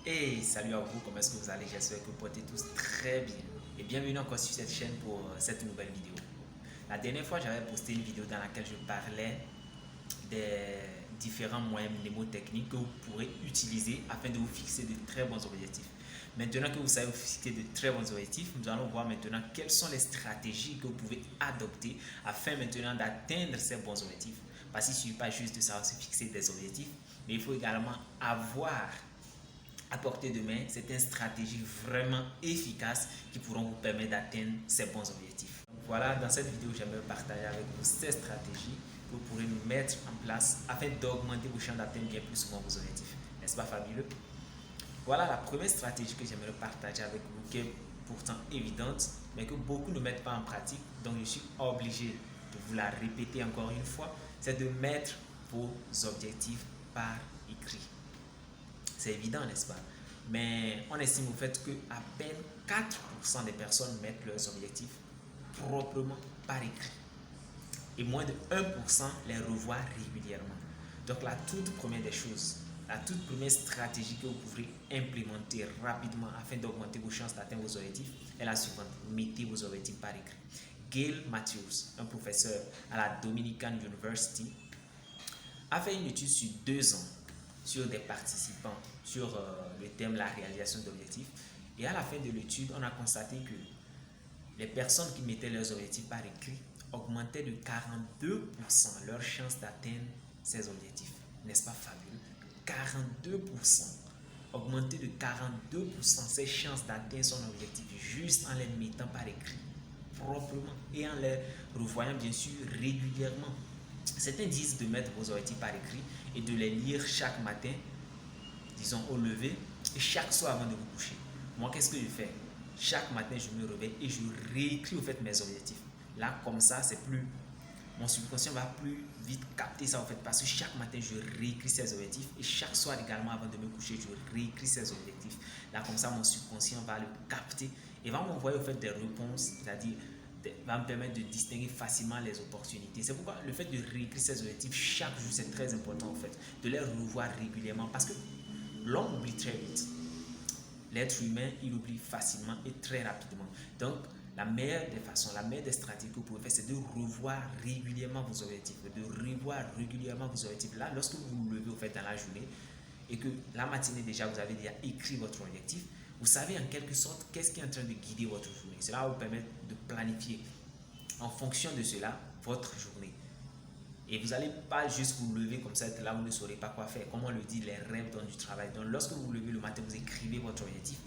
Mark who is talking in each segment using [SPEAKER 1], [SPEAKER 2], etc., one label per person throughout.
[SPEAKER 1] Hey, salut à vous, comment est-ce que vous allez? J'espère que vous portez tous très bien. Et bienvenue encore sur cette chaîne pour cette nouvelle vidéo. La dernière fois, j'avais posté une vidéo dans laquelle je parlais des différents moyens mnémotechniques que vous pourrez utiliser afin de vous fixer de très bons objectifs. Maintenant que vous savez vous fixer de très bons objectifs, nous allons voir maintenant quelles sont les stratégies que vous pouvez adopter afin maintenant d'atteindre ces bons objectifs. Parce qu'il ne suffit pas juste de savoir se fixer des objectifs, mais il faut également avoir à portée de main certaines stratégies vraiment efficaces qui pourront vous permettre d'atteindre ces bons objectifs. Voilà, dans cette vidéo, j'aimerais partager avec vous ces stratégies que vous pourrez mettre en place afin d'augmenter vos chances d'atteindre bien plus souvent vos objectifs. N'est-ce pas fabuleux? Voilà la première stratégie que j'aimerais partager avec vous, qui est pourtant évidente, mais que beaucoup ne mettent pas en pratique. Donc, je suis obligé de vous la répéter encore une fois. C'est de mettre vos objectifs par écrit. C'est évident, n'est-ce pas? Mais on estime au fait que à peine 4% des personnes mettent leurs objectifs proprement par écrit. Et moins de 1% les revoient régulièrement. Donc la toute première des choses, la toute première stratégie que vous pourrez implémenter rapidement afin d'augmenter vos chances d'atteindre vos objectifs est la suivante. Mettez vos objectifs par écrit. Gail Matthews, un professeur à la Dominican University, a fait une étude sur 2 ans sur des participants sur le thème la réalisation d'objectifs. Et à la fin de l'étude, on a constaté que les personnes qui mettaient leurs objectifs par écrit augmentaient de 42% leur chance d'atteindre ces objectifs. N'est-ce pas fabuleux? 42%. Augmenter de 42% ses chances d'atteindre son objectif juste en les mettant par écrit, proprement, et en les revoyant bien sûr régulièrement. Certains disent de mettre vos objectifs par écrit et de les lire chaque matin, disons au lever, et chaque soir avant de vous coucher. Moi, qu'est-ce que je fais? Chaque matin, je me réveille et je réécris au fait mes objectifs. Là, comme ça, c'est plus. Mon subconscient va plus vite capter ça en fait, parce que chaque matin, je réécris ces objectifs et chaque soir également avant de me coucher, je réécris ces objectifs. Là, comme ça, mon subconscient va le capter et va m'envoyer au fait des réponses, c'est-à-dire va me permettre de distinguer facilement les opportunités. C'est pourquoi le fait de réécrire ces objectifs chaque jour, c'est très important en fait, de les revoir régulièrement parce que l'homme oublie très vite. L'être humain, il oublie facilement et très rapidement. Donc, la meilleure des façons, la meilleure des stratégies que vous pouvez faire, c'est de revoir régulièrement vos objectifs, de revoir régulièrement vos objectifs. Là, lorsque vous vous levez au fait dans la journée et que la matinée déjà, vous avez déjà écrit votre objectif, vous savez en quelque sorte qu'est-ce qui est en train de guider votre journée. Cela va vous permettre de planifier en fonction de cela votre journée. Et vous n'allez pas juste vous lever comme ça, là vous ne saurez pas quoi faire. Comme on le dit, les rêves donnent du travail. Donc lorsque vous vous levez le matin, vous écrivez votre objectif.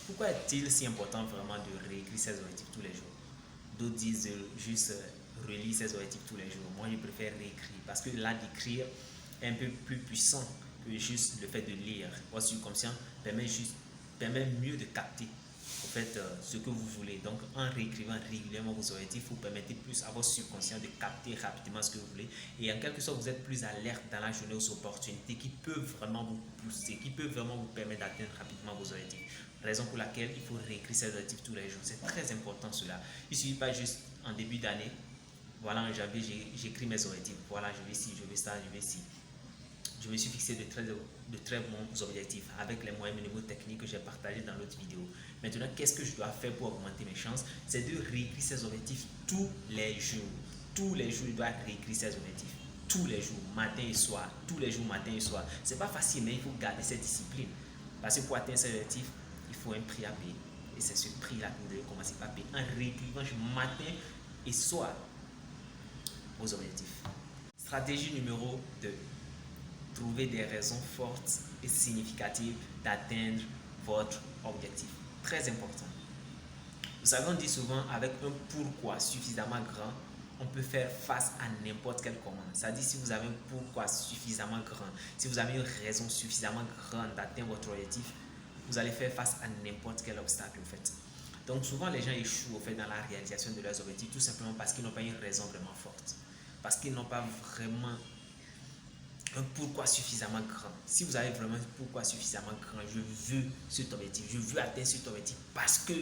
[SPEAKER 1] Pourquoi est-il si important vraiment de réécrire ses objectifs tous les jours? D'autres disent juste relire ses objectifs tous les jours. Moi, je préfère réécrire parce que là, d'écrire est un peu plus puissant que juste le fait de lire. Votre subconscient permet mieux de capter en fait ce que vous voulez. Donc, en réécrivant régulièrement vos objectifs, vous permettez plus à votre subconscient de capter rapidement ce que vous voulez. Et en quelque sorte, vous êtes plus alerte dans la journée aux opportunités qui peuvent vraiment vous pousser, qui peuvent vraiment vous permettre d'atteindre rapidement vos objectifs. Raison pour laquelle il faut réécrire ses objectifs tous les jours. C'est très important cela. Il ne suffit pas juste en début d'année. Voilà, en janvier, j'écris mes objectifs. Voilà, je vais ci, je vais ça, je vais ci. Je me suis fixé de très bons objectifs avec les moyens mnémotechniques que j'ai partagés dans l'autre vidéo. Maintenant, qu'est-ce que je dois faire pour augmenter mes chances? C'est de réécrire ces objectifs tous les jours. Tous les jours, je dois réécrire ces objectifs. Tous les jours, matin et soir. Tous les jours, matin et soir. C'est pas facile, mais il faut garder cette discipline. Parce que pour atteindre ces objectifs, il faut un prix à payer. Et c'est ce prix-là que vous devez commencer par payer en réécrivant matin et soir vos objectifs. Stratégie numéro 2. Trouver des raisons fortes et significatives d'atteindre votre objectif. Très important. Vous savez, on dit souvent avec un pourquoi suffisamment grand, on peut faire face à n'importe quelle commande. C'est-à-dire si vous avez un pourquoi suffisamment grand, si vous avez une raison suffisamment grande d'atteindre votre objectif, vous allez faire face à n'importe quel obstacle en fait. Donc souvent les gens échouent au fait dans la réalisation de leurs objectifs tout simplement parce qu'ils n'ont pas une raison vraiment forte. Parce qu'ils n'ont pas vraiment un pourquoi suffisamment grand. Si vous avez vraiment un pourquoi suffisamment grand, je veux cet objectif, je veux atteindre cet objectif parce que,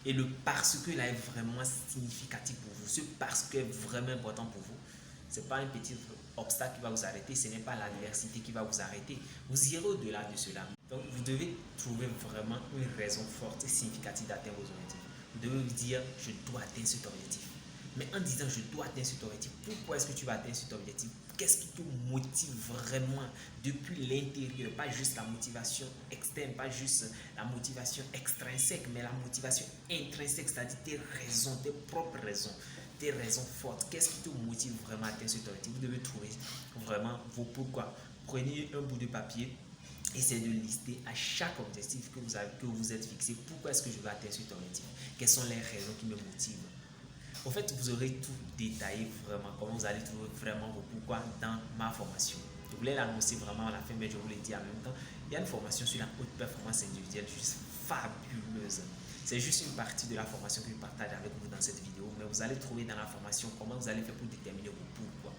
[SPEAKER 1] et le parce que là est vraiment significatif pour vous, ce parce que est vraiment important pour vous, ce n'est pas un petit obstacle qui va vous arrêter, ce n'est pas l'adversité qui va vous arrêter. Vous irez au-delà de cela. Donc, vous devez trouver vraiment une raison forte et significative d'atteindre vos objectifs. Vous devez vous dire, je dois atteindre cet objectif. Mais en disant, je dois atteindre cet objectif, pourquoi est-ce que tu vas atteindre cet objectif? Qu'est-ce qui te motive vraiment depuis l'intérieur? Pas juste la motivation externe, pas juste la motivation extrinsèque, mais la motivation intrinsèque, c'est-à-dire tes raisons, tes propres raisons, tes raisons fortes. Qu'est-ce qui te motive vraiment à atteindre cet objectif? Vous devez trouver vraiment vos pourquoi. Prenez un bout de papier. Essayez de lister à chaque objectif que vous êtes fixé. Pourquoi est-ce que je vais atteindre cet objectif? Quelles sont les raisons qui me motivent? En fait, vous aurez tout détaillé vraiment, comment vous allez trouver vraiment vos pourquoi dans ma formation. Je voulais l'annoncer vraiment à la fin, mais je vous l'ai dit en même temps. Il y a une formation sur la haute performance individuelle juste fabuleuse. C'est juste une partie de la formation que je partage avec vous dans cette vidéo, mais vous allez trouver dans la formation comment vous allez faire pour déterminer vos pourquoi.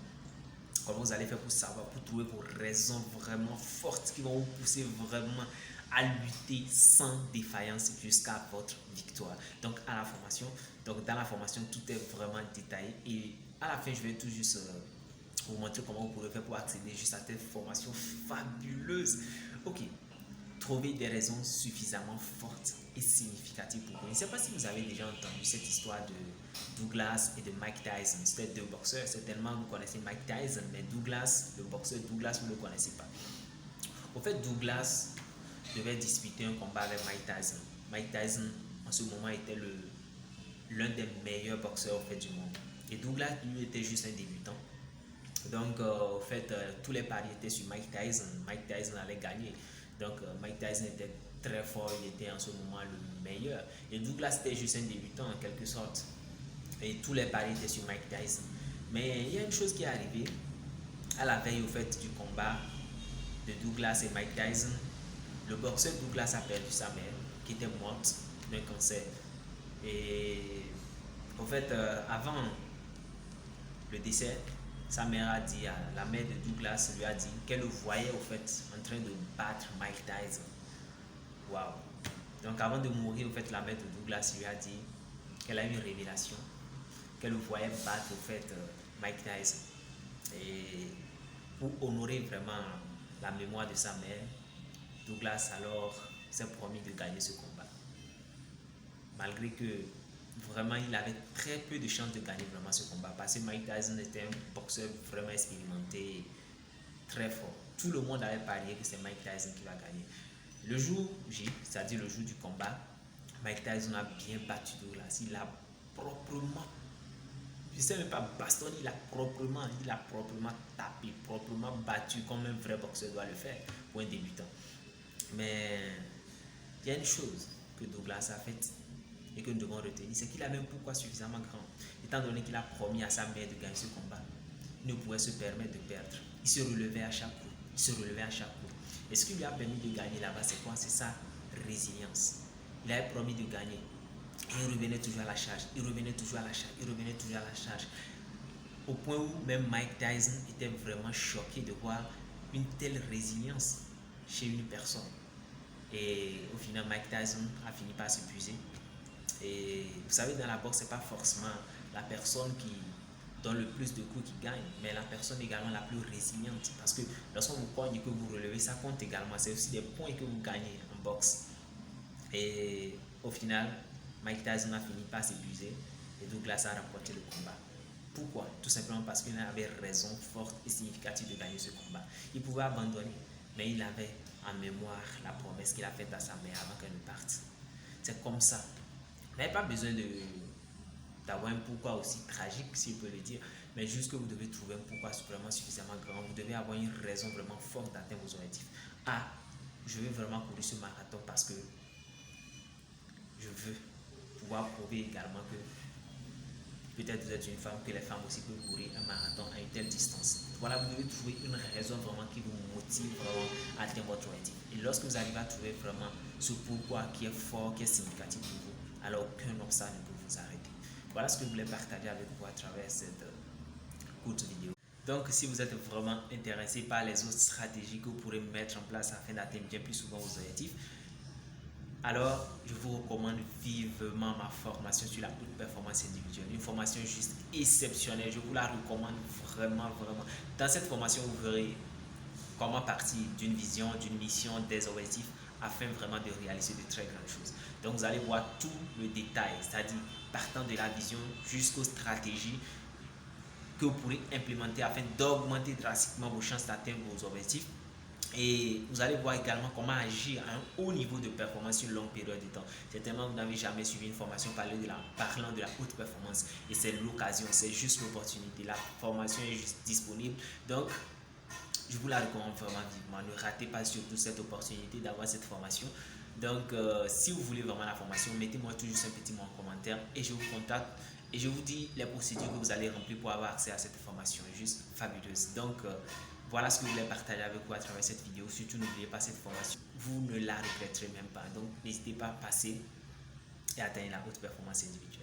[SPEAKER 1] Comment vous allez faire pour savoir, pour trouver vos raisons vraiment fortes qui vont vous pousser vraiment à lutter sans défaillance jusqu'à votre victoire. Donc, dans la formation, tout est vraiment détaillé. Et à la fin, je vais tout juste vous montrer comment vous pourrez faire pour accéder juste à cette formation fabuleuse. Ok, trouver des raisons suffisamment fortes et significatives pour vous. Je ne sais pas si vous avez déjà entendu cette histoire de Douglas et de Mike Tyson. C'était deux boxeurs. Certainement, vous connaissez Mike Tyson, mais Douglas, le boxeur Douglas, vous ne le connaissez pas. En fait, Douglas devait disputer un combat avec Mike Tyson. Mike Tyson, en ce moment, était l'un des meilleurs boxeurs au fait, du monde. Et Douglas, lui, était juste un débutant. Donc, en fait, tous les paris étaient sur Mike Tyson. Mike Tyson allait gagner. Donc, Mike Tyson était très fort, il était en ce moment le meilleur. Et Douglas était juste un débutant en quelque sorte. Et tous les paris étaient sur Mike Tyson. Mais il y a une chose qui est arrivée à la veille au fait du combat de Douglas et Mike Tyson. Le boxeur Douglas a perdu sa mère, qui était morte d'un cancer. Et en fait, avant le décès, sa mère a dit, la mère de Douglas lui a dit qu'elle le voyait au fait en train de battre Mike Tyson. Waouh! Donc avant de mourir, au fait, la mère de Douglas lui a dit qu'elle a eu une révélation, qu'elle le voyait battre au fait Mike Tyson. Et pour honorer vraiment la mémoire de sa mère, Douglas alors s'est promis de gagner ce combat. Malgré que vraiment il avait très peu de chances de gagner vraiment ce combat parce que Mike Tyson était un boxeur vraiment expérimenté, très fort. Tout le monde avait parié que c'est Mike Tyson qui va gagner. Le jour J, c'est-à-dire le jour du combat, Mike Tyson a bien battu Douglas. Il a proprement, je ne sais même pas bastonné, il a proprement tapé, proprement battu comme un vrai boxeur doit le faire pour un débutant. Mais il y a une chose que Douglas a faite et que nous devons retenir, c'est qu'il avait un pourquoi suffisamment grand. Étant donné qu'il a promis à sa mère de gagner ce combat, il ne pouvait se permettre de perdre. Il se relevait à chaque coup. Il se relevait à chaque coup. Et ce qui lui a permis de gagner là-bas, c'est quoi? C'est sa résilience. Il avait promis de gagner. Et il revenait toujours à la charge. Il revenait toujours à la charge. Il revenait toujours à la charge. Au point où même Mike Tyson était vraiment choqué de voir une telle résilience chez une personne. Et au final, Mike Tyson a fini par s'épuiser. Et vous savez, dans la boxe, c'est pas forcément la personne qui donne le plus de coups qui gagne, mais la personne également la plus résiliente. Parce que lorsqu'on vous cogne et que vous relevez, ça compte également. C'est aussi des points que vous gagnez en boxe. Et au final, Mike Tyson a fini par s'épuiser et Douglas a remporté le combat. Pourquoi? Tout simplement parce qu'il avait raison forte et significative de gagner ce combat. Il pouvait abandonner, mais il avait en mémoire la promesse qu'il a faite à sa mère avant qu'elle ne parte. C'est comme ça. Vous n'avez pas besoin d'avoir un pourquoi aussi tragique, si on peut le dire, mais juste que vous devez trouver un pourquoi vraiment suffisamment grand. Vous devez avoir une raison vraiment forte d'atteindre vos objectifs. Ah, je veux vraiment courir ce marathon parce que je veux pouvoir prouver également que peut-être vous êtes une femme, que les femmes aussi peuvent courir un marathon à une telle distance. Voilà, vous devez trouver une raison vraiment qui vous motive vraiment à atteindre votre objectif. Et lorsque vous arrivez à trouver vraiment ce pourquoi qui est fort, qui est significatif pour vous, alors aucun obstacle ne peut vous arrêter. Voilà ce que je voulais partager avec vous à travers cette courte vidéo. Donc, si vous êtes vraiment intéressé par les autres stratégies que vous pourrez mettre en place afin d'atteindre bien plus souvent vos objectifs, alors je vous recommande vivement ma formation sur la haute performance individuelle. Une formation juste exceptionnelle. Je vous la recommande vraiment. Dans cette formation, vous verrez comment partir d'une vision, d'une mission, des objectifs afin vraiment de réaliser de très grandes choses. Donc vous allez voir tout le détail, c'est-à-dire partant de la vision jusqu'aux stratégies que vous pourrez implémenter afin d'augmenter drastiquement vos chances d'atteindre vos objectifs. Et vous allez voir également comment agir à un haut niveau de performance sur une longue période de temps. Certainement, vous n'avez jamais suivi une formation parlant de la haute performance. Et c'est l'occasion, c'est juste l'opportunité. La formation est juste disponible. Donc, je vous la recommande vraiment vivement. Ne ratez pas surtout cette opportunité d'avoir cette formation. Donc, si vous voulez vraiment la formation, mettez-moi tout juste un petit mot en commentaire et je vous contacte. Et je vous dis les procédures que vous allez remplir pour avoir accès à cette formation. Juste fabuleuse. Donc, voilà ce que je voulais partager avec vous à travers cette vidéo. Surtout, n'oubliez pas cette formation. Vous ne la regretterez même pas. Donc, n'hésitez pas à passer et atteindre la haute performance individuelle.